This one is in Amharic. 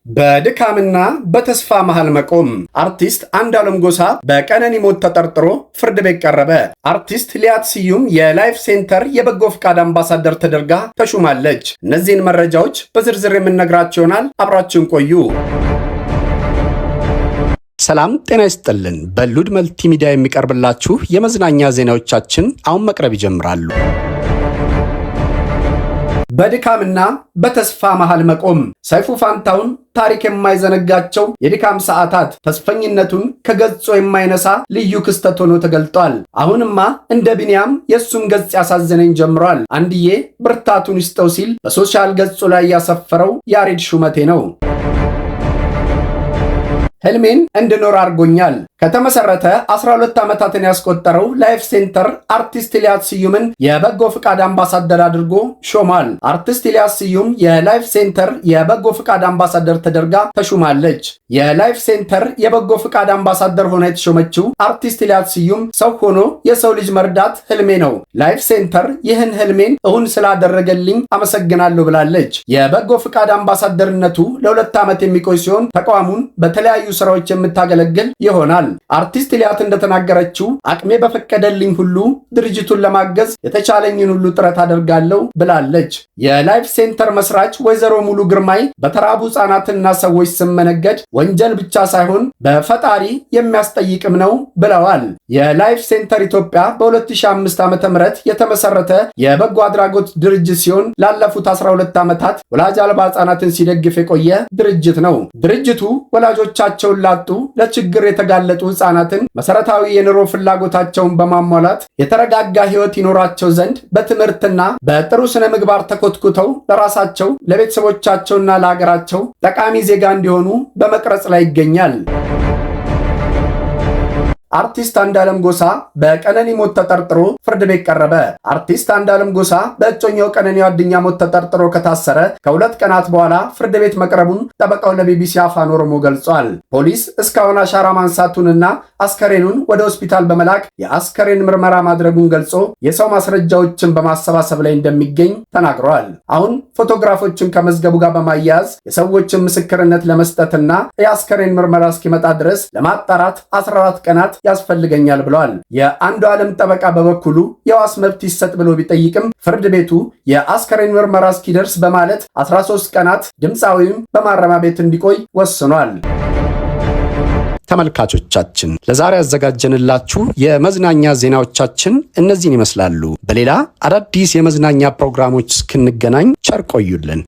በድካምና በተስፋ መሃል መቆም። አርቲስት አንዱዓለም ጎሳ በቀነኒ ሞት ተጠርጥሮ ፍርድ ቤት ቀረበ። አርቲስት ሊያት ስዩም የላይፍ ሴንተር የበጎ ፍቃድ አምባሳደር ተደርጋ ተሹማለች። እነዚህን መረጃዎች በዝርዝር የምንነግራችሁ ይሆናል። አብራችሁን ቆዩ። ሰላም ጤና ይስጥልን። በሉድ መልቲሚዲያ የሚቀርብላችሁ የመዝናኛ ዜናዎቻችን አሁን መቅረብ ይጀምራሉ። በድካምና በተስፋ መሃል መቆም። ሰይፉ ፋንታሁን ታሪክ የማይዘነጋቸው የድካም ሰዓታት ተስፈኝነቱን ከገጹ የማይነሳ ልዩ ክስተት ሆኖ ተገልጧል። አሁንማ እንደ ቢንያም የእሱም ገጽ ያሳዘነኝ ጀምሯል። አንድዬ ብርታቱን ይስጠው ሲል በሶሻል ገጹ ላይ ያሰፈረው ያሬድ ሹመቴ ነው። ህልሜን እንድኖር አድርጎኛል። ከተመሰረተ 12 ዓመታትን ያስቆጠረው ላይፍ ሴንተር አርቲስት ሊያት ስዩምን የበጎ ፍቃድ አምባሳደር አድርጎ ሾሟል። አርቲስት ሊያት ስዩም የላይፍ ሴንተር የበጎ ፍቃድ አምባሳደር ተደርጋ ተሹማለች። የላይፍ ሴንተር የበጎ ፍቃድ አምባሳደር ሆና የተሾመችው አርቲስት ሊያት ስዩም ሰው ሆኖ የሰው ልጅ መርዳት ህልሜ ነው፣ ላይፍ ሴንተር ይህን ህልሜን እውን ስላደረገልኝ አመሰግናለሁ ብላለች። የበጎ ፍቃድ አምባሳደርነቱ ለ2 ዓመት የሚቆይ ሲሆን ተቋሙን በተለያዩ ስራዎች የምታገለግል ይሆናል። አርቲስት ሊያት እንደተናገረችው አቅሜ በፈቀደልኝ ሁሉ ድርጅቱን ለማገዝ የተቻለኝን ሁሉ ጥረት አደርጋለሁ ብላለች። የላይፍ ሴንተር መስራች ወይዘሮ ሙሉ ግርማይ በተራቡ ህጻናትና ሰዎች ስም መነገድ ወንጀል ብቻ ሳይሆን በፈጣሪ የሚያስጠይቅም ነው ብለዋል። የላይፍ ሴንተር ኢትዮጵያ በ2005 ዓ.ም የተመሰረተ የበጎ አድራጎት ድርጅት ሲሆን ላለፉት 12 ዓመታት ወላጅ አልባ ህጻናትን ሲደግፍ የቆየ ድርጅት ነው። ድርጅቱ ወላጆቻቸውን ላጡ ለችግር የተጋለጡ ህጻናትን መሰረታዊ የኑሮ ፍላጎታቸውን በማሟላት የተረጋጋ ህይወት ይኖራቸው ዘንድ በትምህርትና በጥሩ ስነ ምግባር ተኮትኩተው ለራሳቸው ለቤተሰቦቻቸውና ለሀገራቸው ጠቃሚ ዜጋ እንዲሆኑ በመቅረጽ ላይ ይገኛል። አርቲስት አንዱዓለም ጎሳ በቀነኒ ሞት ተጠርጥሮ ፍርድ ቤት ቀረበ። አርቲስት አንዱዓለም ጎሳ በእጮኛው ቀነኒ አዱኛ ሞት ተጠርጥሮ ከታሰረ ከ2 ቀናት በኋላ ፍርድ ቤት መቅረቡን ጠበቃው ለቢቢሲ አፋን ኦሮሞ ገልጿል። ፖሊስ እስካሁን አሻራ ማንሳቱንና አስከሬኑን ወደ ሆስፒታል በመላክ የአስከሬን ምርመራ ማድረጉን ገልጾ የሰው ማስረጃዎችን በማሰባሰብ ላይ እንደሚገኝ ተናግሯል። አሁን ፎቶግራፎችን ከመዝገቡ ጋር በማያያዝ የሰዎችን ምስክርነት ለመስጠትና የአስከሬን ምርመራ እስኪመጣ ድረስ ለማጣራት 14 ቀናት ያስፈልገኛል ብለዋል። የአንዱዓለም ጠበቃ በበኩሉ የዋስ መብት ይሰጥ ብሎ ቢጠይቅም ፍርድ ቤቱ የአስከሬን ምርመራ እስኪደርስ በማለት 13 ቀናት ድምፃዊም በማረሚያ ቤት እንዲቆይ ወስኗል። ተመልካቾቻችን ለዛሬ ያዘጋጀንላችሁ የመዝናኛ ዜናዎቻችን እነዚህን ይመስላሉ። በሌላ አዳዲስ የመዝናኛ ፕሮግራሞች እስክንገናኝ ቸር ቆዩልን።